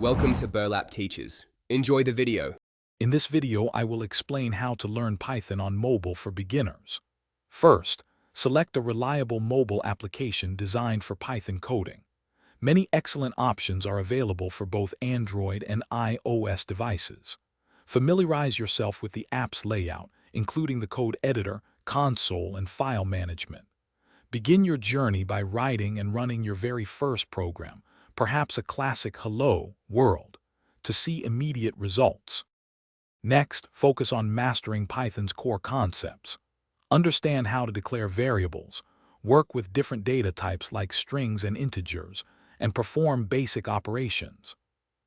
Welcome to Burlap Teachers. Enjoy the video. In this video, I will explain how to learn Python on mobile for beginners. First, select a reliable mobile application designed for Python coding. Many excellent options are available for both Android and iOS devices. Familiarize yourself with the app's layout, including the code editor, console, and file management. Begin your journey by writing and running your very first program, perhaps a classic Hello World, to see immediate results. Next, focus on mastering Python's core concepts. Understand how to declare variables, work with different data types like strings and integers, and perform basic operations.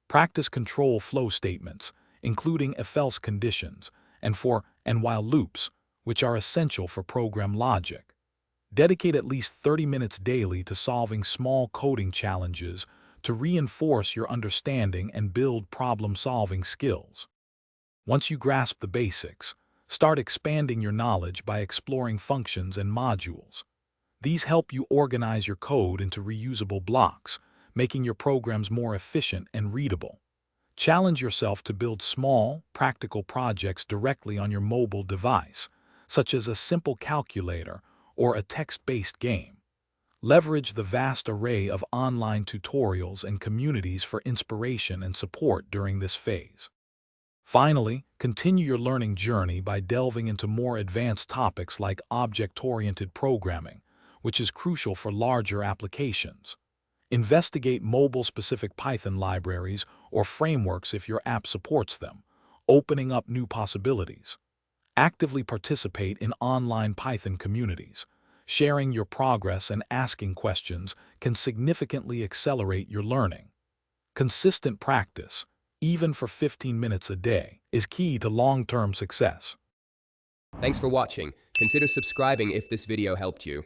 Practice control flow statements, including if-else conditions, and for and while loops, which are essential for program logic. Dedicate at least 30 minutes daily to solving small coding challenges to reinforce your understanding and build problem-solving skills. Once you grasp the basics, start expanding your knowledge by exploring functions and modules. These help you organize your code into reusable blocks, making your programs more efficient and readable. Challenge yourself to build small, practical projects directly on your mobile device, such as a simple calculator or a text-based game. Leverage the vast array of online tutorials and communities for inspiration and support during this phase. Finally, continue your learning journey by delving into more advanced topics like object-oriented programming, which is crucial for larger applications. Investigate mobile-specific Python libraries or frameworks if your app supports them, opening up new possibilities. Actively participate in online Python communities. Sharing your progress and asking questions can significantly accelerate your learning. Consistent practice, even for 15 minutes a day, is key to long-term success. Thanks for watching. Consider subscribing if this video helped you.